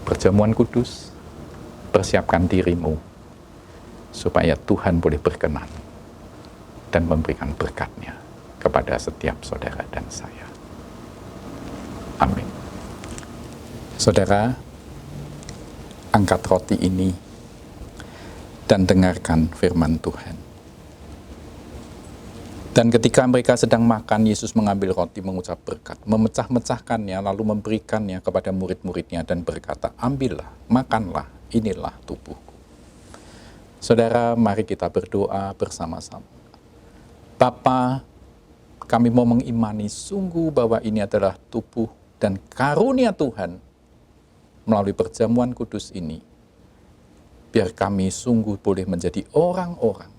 perjamuan kudus. Persiapkan dirimu supaya Tuhan boleh berkenan dan memberikan berkat-Nya kepada setiap saudara dan saya. Amin. Saudara, angkat roti ini dan dengarkan firman Tuhan. Dan ketika mereka sedang makan, Yesus mengambil roti, mengucap berkat, memecah-mecahkannya, lalu memberikannya kepada murid-muridnya dan berkata, ambillah, makanlah, inilah tubuhku. Saudara, mari kita berdoa bersama-sama. Bapa, kami mau mengimani sungguh bahwa ini adalah tubuh dan karunia Tuhan melalui perjamuan kudus ini. Biar kami sungguh boleh menjadi orang-orang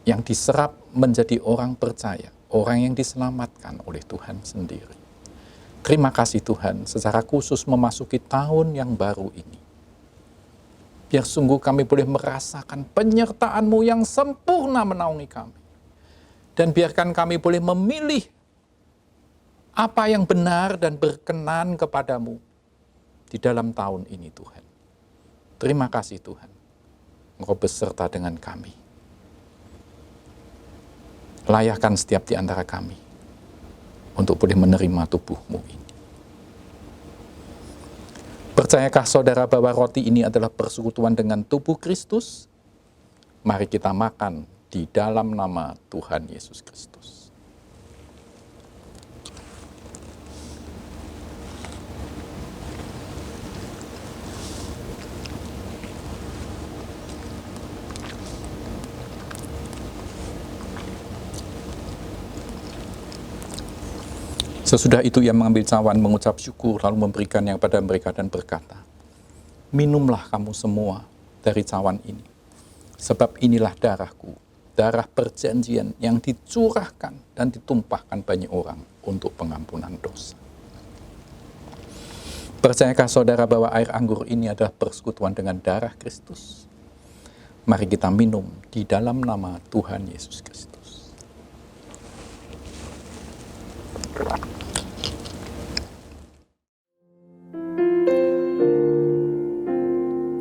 yang diserap menjadi orang percaya, orang yang diselamatkan oleh Tuhan sendiri. Terima kasih Tuhan, secara khusus memasuki tahun yang baru ini. Biar sungguh kami boleh merasakan penyertaan-Mu yang sempurna menaungi kami. Dan biarkan kami boleh memilih apa yang benar dan berkenan kepadamu di dalam tahun ini Tuhan. Terima kasih Tuhan, Engkau beserta dengan kami. Layakkan setiap di antara kami untuk boleh menerima tubuh-Mu ini. Percayakah saudara bahwa roti ini adalah persekutuan dengan tubuh Kristus? Mari kita makan di dalam nama Tuhan Yesus Kristus. Sesudah itu ia mengambil cawan, mengucap syukur, lalu memberikannya kepada mereka dan berkata, minumlah kamu semua dari cawan ini, sebab inilah darahku, darah perjanjian yang dicurahkan dan ditumpahkan banyak orang untuk pengampunan dosa. Percayakah saudara bahwa air anggur ini adalah persekutuan dengan darah Kristus? Mari kita minum di dalam nama Tuhan Yesus Kristus.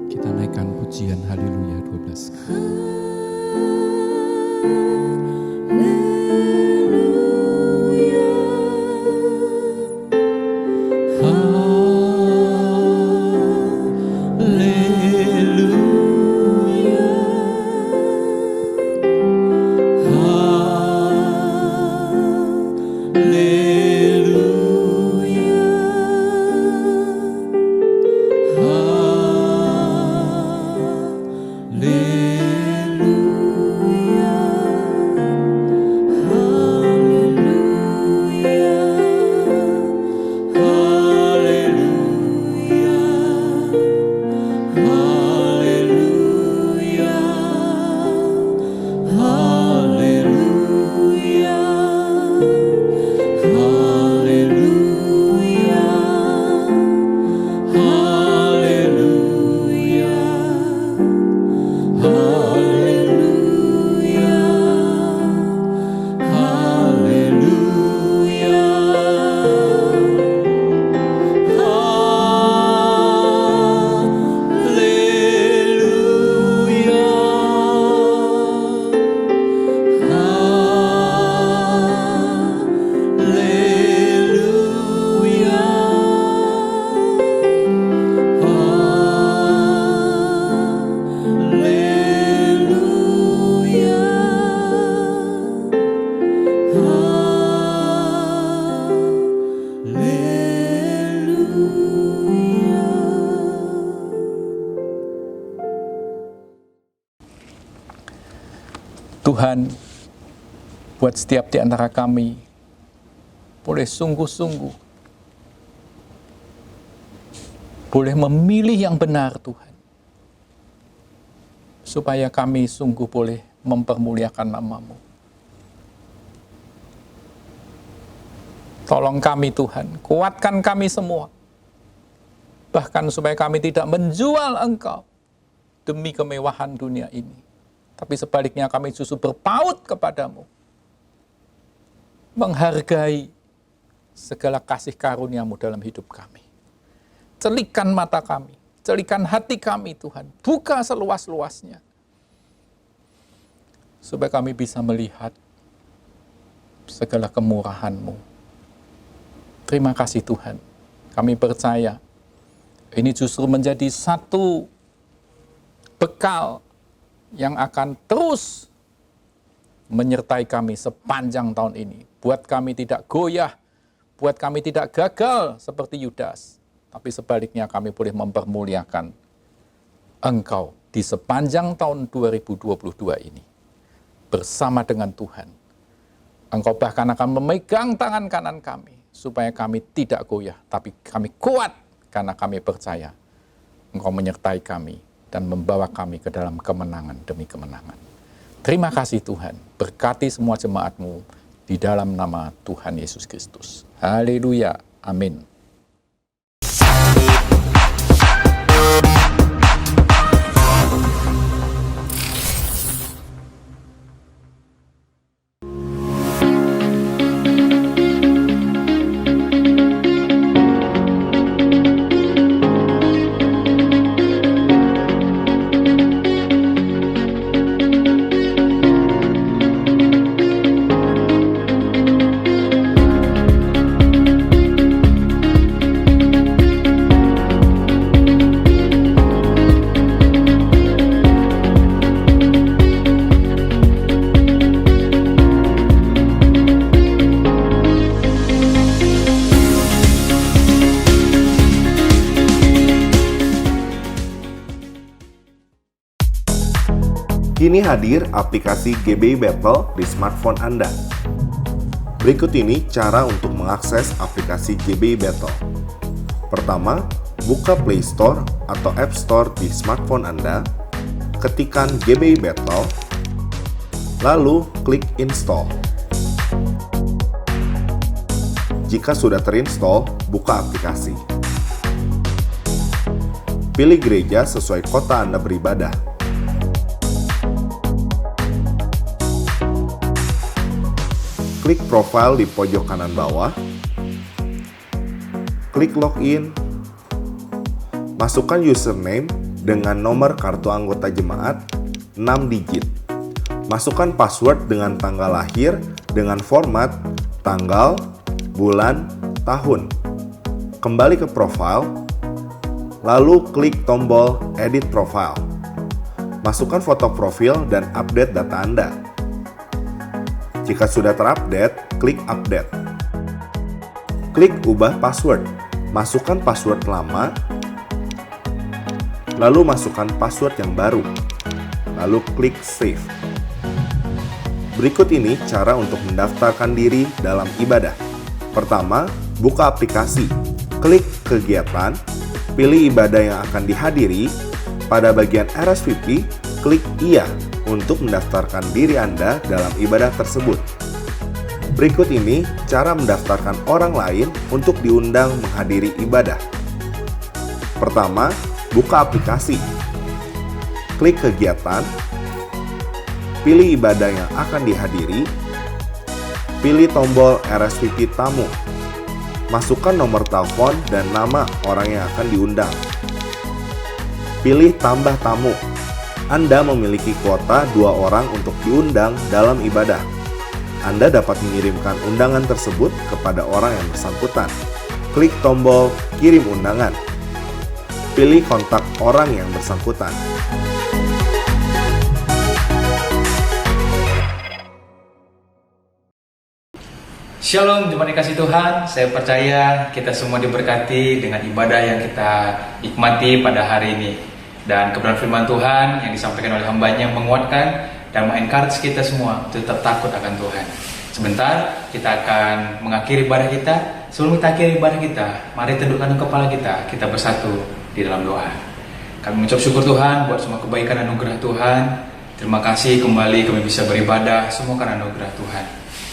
Kita naikkan pujian Haleluya 12 kali. Tuhan, buat setiap di antara kami, boleh sungguh-sungguh, boleh memilih yang benar Tuhan, supaya kami sungguh boleh mempermuliakan nama-Mu. Tolong kami Tuhan, kuatkan kami semua, bahkan supaya kami tidak menjual Engkau demi kemewahan dunia ini. Tapi sebaliknya kami justru berpaut kepadamu, menghargai segala kasih karunia-Mu dalam hidup kami. Celikan mata kami, celikan hati kami Tuhan, buka seluas-luasnya, supaya kami bisa melihat segala kemurahan-Mu. Terima kasih Tuhan, kami percaya ini justru menjadi satu bekal yang akan terus menyertai kami sepanjang tahun ini. Buat kami tidak goyah, buat kami tidak gagal seperti Yudas, tapi sebaliknya kami boleh mempermuliakan Engkau di sepanjang tahun 2022 ini. Bersama dengan Tuhan, Engkau bahkan akan memegang tangan kanan kami, supaya kami tidak goyah, tapi kami kuat karena kami percaya Engkau menyertai kami dan membawa kami ke dalam kemenangan demi kemenangan. Terima kasih Tuhan, berkati semua jemaat-Mu di dalam nama Tuhan Yesus Kristus. Haleluya, amin. Kini hadir aplikasi GBI Battle di smartphone Anda. Berikut ini cara untuk mengakses aplikasi GBI Battle. Pertama, buka Play Store atau App Store di smartphone Anda, ketikkan GBI Battle, lalu klik Install. Jika sudah terinstall, buka aplikasi. Pilih gereja sesuai kota Anda beribadah. Klik profile di pojok kanan bawah. Klik login. Masukkan username dengan nomor kartu anggota jemaat 6 digit. Masukkan password dengan tanggal lahir dengan format tanggal, bulan, tahun. Kembali ke profile, lalu klik tombol edit profile. Masukkan foto profil dan update data Anda. Jika sudah terupdate, klik update. Klik ubah password. Masukkan password lama, lalu masukkan password yang baru. Lalu klik save. Berikut ini cara untuk mendaftarkan diri dalam ibadah. Pertama, buka aplikasi. Klik kegiatan, pilih ibadah yang akan dihadiri. Pada bagian RSVP, klik iya untuk mendaftarkan diri Anda dalam ibadah tersebut. Berikut ini cara mendaftarkan orang lain untuk diundang menghadiri ibadah. Pertama, buka aplikasi. Klik kegiatan, pilih ibadah yang akan dihadiri, pilih tombol RSVP tamu, masukkan nomor telepon dan nama orang yang akan diundang. Pilih tambah tamu. Anda memiliki kuota 2 orang untuk diundang dalam ibadah. Anda dapat mengirimkan undangan tersebut kepada orang yang bersangkutan. Klik tombol kirim undangan. Pilih kontak orang yang bersangkutan. Shalom jemaat dikasih Tuhan, saya percaya kita semua diberkati dengan ibadah yang kita nikmati pada hari ini. Dan kebenaran firman Tuhan yang disampaikan oleh hambanya menguatkan dan mengencourage kita semua untuk tetap takut akan Tuhan. Sebentar kita akan mengakhiri ibadah kita. Sebelum kita akhiri ibadah kita, mari tundukkan kepala kita bersatu di dalam doa. Kami mengucap syukur Tuhan buat semua kebaikan anugerah Tuhan. Terima kasih kembali kami bisa beribadah semua karena anugerah Tuhan.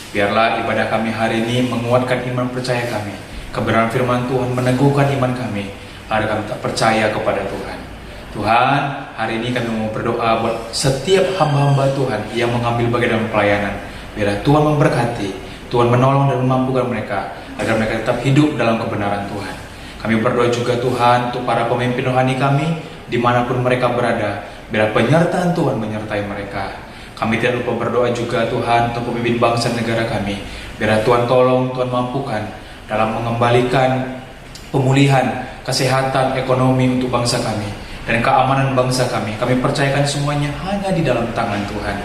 Biarlah ibadah kami hari ini menguatkan iman percaya kami. Kebenaran firman Tuhan meneguhkan iman kami agar kami tak percaya kepada Tuhan. Tuhan, hari ini kami mau berdoa buat setiap hamba-hamba Tuhan yang mengambil bagian dalam pelayanan. Biarlah Tuhan memberkati, Tuhan menolong dan memampukan mereka agar mereka tetap hidup dalam kebenaran Tuhan. Kami berdoa juga Tuhan untuk para pemimpin rohani kami dimanapun mereka berada. Biarlah penyertaan Tuhan menyertai mereka. Kami tidak lupa berdoa juga Tuhan untuk pemimpin bangsa negara kami. Biarlah Tuhan tolong, Tuhan mampukan dalam mengembalikan pemulihan, kesehatan, ekonomi untuk bangsa kami dan keamanan bangsa kami. Kami percayakan semuanya hanya di dalam tangan Tuhan.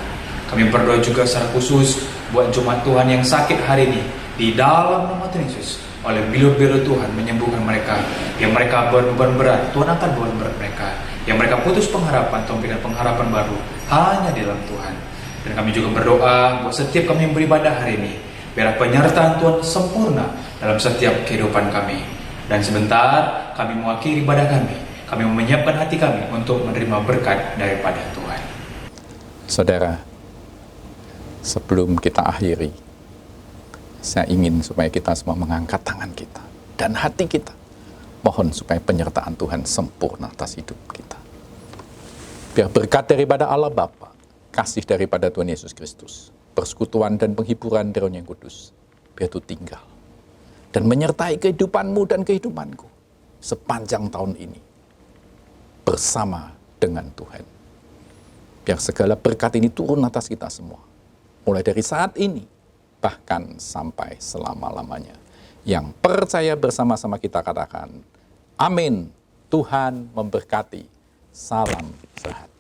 Kami berdoa juga secara khusus buat jemaat Tuhan yang sakit hari ini. Di dalam nama Tuhan Yesus, oleh bilu-bilu Tuhan menyembuhkan mereka. Yang mereka beban berat, Tuhan akan beban berat mereka. Yang mereka putus pengharapan, Tuhan berikan pengharapan baru hanya di dalam Tuhan. Dan kami juga berdoa buat setiap kami yang beribadah hari ini. Biar penyertaan Tuhan sempurna dalam setiap kehidupan kami. Dan sebentar kami mengakhiri ibadah kami. Kami menyiapkan hati kami untuk menerima berkat daripada Tuhan. Saudara, sebelum kita akhiri, saya ingin supaya kita semua mengangkat tangan kita dan hati kita. Mohon supaya penyertaan Tuhan sempurna atas hidup kita. Biar berkat daripada Allah Bapa, kasih daripada Tuhan Yesus Kristus, persekutuan dan penghiburan dari Roh yang Kudus, biar itu tinggal dan menyertai kehidupanmu dan kehidupanku sepanjang tahun ini bersama dengan Tuhan. Biar segala berkat ini turun atas kita semua, mulai dari saat ini bahkan sampai selama-lamanya. Yang percaya bersama-sama kita katakan, amin. Tuhan memberkati. Salam sehat.